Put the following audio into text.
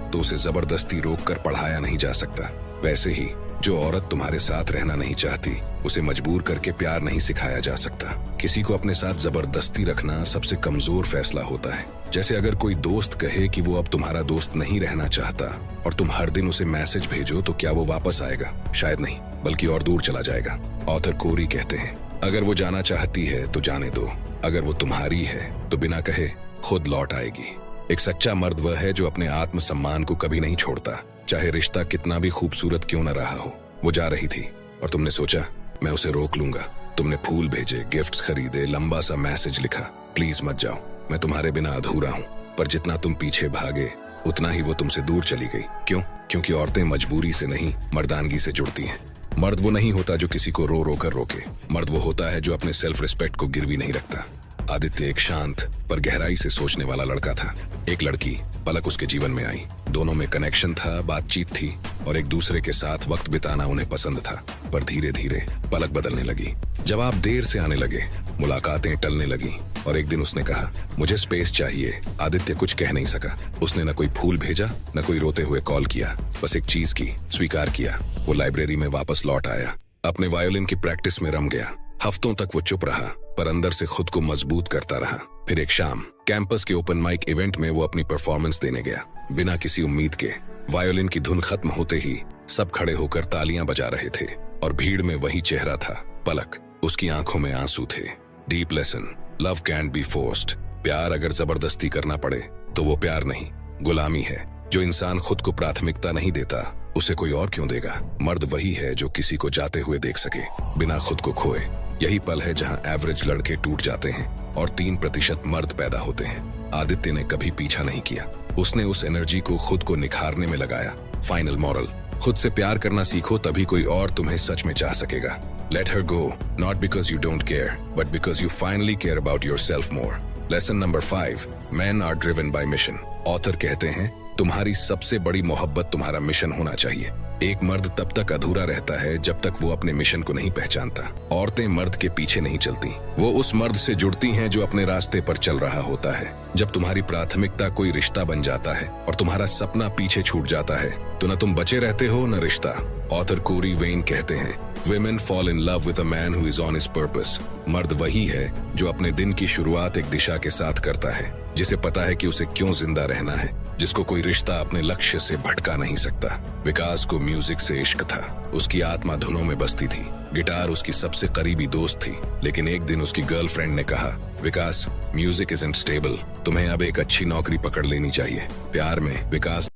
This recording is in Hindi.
तो उसे जबरदस्ती रोककर पढ़ाया नहीं जा सकता। वैसे ही जो औरत तुम्हारे साथ रहना नहीं चाहती, उसे मजबूर करके प्यार नहीं सिखाया जा सकता। किसी को अपने साथ जबरदस्ती रखना सबसे कमजोर फैसला होता है। जैसे अगर कोई दोस्त कहे कि वो अब तुम्हारा दोस्त नहीं रहना चाहता और तुम हर दिन उसे मैसेज भेजो, तो क्या वो वापस आएगा? शायद नहीं, बल्कि और दूर चला जाएगा। ऑथर कोरी कहते हैं, अगर वो जाना चाहती है तो जाने दो, अगर वो तुम्हारी है तो बिना कहे खुद लौट आएगी। एक सच्चा मर्द वह है जो अपने आत्मसम्मान को कभी नहीं छोड़ता, चाहे रिश्ता कितना भी खूबसूरत क्यों न रहा हो। वो जा रही थी और तुमने सोचा मैं उसे रोक लूंगा। तुमने फूल भेजे, गिफ्ट्स खरीदे, लंबा सा मैसेज लिखा, प्लीज मत जाओ, मैं तुम्हारे बिना अधूरा हूँ। पर जितना तुम पीछे भागे उतना ही वो तुमसे दूर चली गई। क्यों? क्योंकि औरतें मजबूरी से नहीं, मर्दानगी से जुड़ती हैं। मर्द वो नहीं होता जो किसी को रो रो कर रोके। मर्द वो होता है जो अपने सेल्फ रिस्पेक्ट को गिरवी नहीं रखता। आदित्य एक शांत पर गहराई से सोचने वाला लड़का था। एक लड़की पलक उसके जीवन में आई। दोनों में कनेक्शन था, बातचीत थी और एक दूसरे के साथ वक्त बिताना उन्हें पसंद था। पर धीरे धीरे पलक बदलने लगी। जवाब देर से आने लगे, मुलाकातें टलने लगी और एक दिन उसने कहा, मुझे स्पेस चाहिए। आदित्य कुछ कह नहीं सका। उसने न कोई फूल भेजा, न कोई रोते हुए कॉल किया। बस एक चीज की स्वीकार किया। वो लाइब्रेरी में वापस लौट आया, अपने वायोलिन की प्रैक्टिस में रम गया। हफ्तों तक वो चुप रहा, पर अंदर से खुद को मजबूत करता रहा। फिर एक शाम कैंपस के ओपन माइक इवेंट में वो अपनी परफॉर्मेंस देने गया, बिना किसी उम्मीद के। वायोलिन की धुन खत्म होते ही सब खड़े होकर तालियां बजा रहे थे और भीड़ में वही चेहरा था, पलक। उसकी आंखों में आंसू थे। Deep lesson, love cantt be forced. प्यार अगर जबरदस्ती करना पड़े तो वो प्यार नहीं, गुलामी है। जो इंसान खुद को प्राथमिकता नहीं देता, उसे कोई और क्यों देगा? मर्द वही है जो किसी को जाते हुए देख सके, बिना खुद को खोए। यही पल है जहां एवरेज लड़के टूट जाते हैं और 3% मर्द पैदा होते हैं। आदित्य ने कभी पीछा नहीं किया। उसने उस एनर्जी को खुद को निखारने में लगाया। फाइनल मॉरल, खुद से प्यार करना सीखो, तभी कोई और तुम्हें सच में चाह सकेगा। Let her go, not because you don't care, but because you finally care about yourself more. Lesson number 5, man are driven by mission. Author कहते हैं, तुम्हारी सबसे बड़ी मोहब्बत तुम्हारा मिशन होना चाहिए। एक मर्द तब तक अधूरा रहता है जब तक वो अपने मिशन को नहीं पहचानता। औरतें मर्द के पीछे नहीं चलती, वो उस मर्द से जुड़ती हैं जो अपने रास्ते पर चल रहा होता है। जब तुम्हारी प्राथमिकता कोई रिश्ता बन जाता है और तुम्हारा सपना पीछे छूट जाता है, तो न तुम बचे रहते हो न रिश्ता। ऑथर कोरी वेन कहते हैं, Women fall in love with a man who is on his purpose। मर्द वही है जो अपने दिन की शुरुआत एक दिशा के साथ करता है, जिसे पता है कि उसे क्यों जिंदा रहना है, जिसको कोई रिश्ता अपने लक्ष्य से भटका नहीं सकता। विकास को म्यूजिक से इश्क था, उसकी आत्मा धुनों में बसती थी। गिटार उसकी सबसे करीबी दोस्त थी। लेकिन एक दिन उसकी गर्लफ्रेंड ने कहा, विकास, म्यूजिक इजंट स्टेबल, तुम्हें अब एक अच्छी नौकरी पकड़ लेनी चाहिए। प्यार में विकास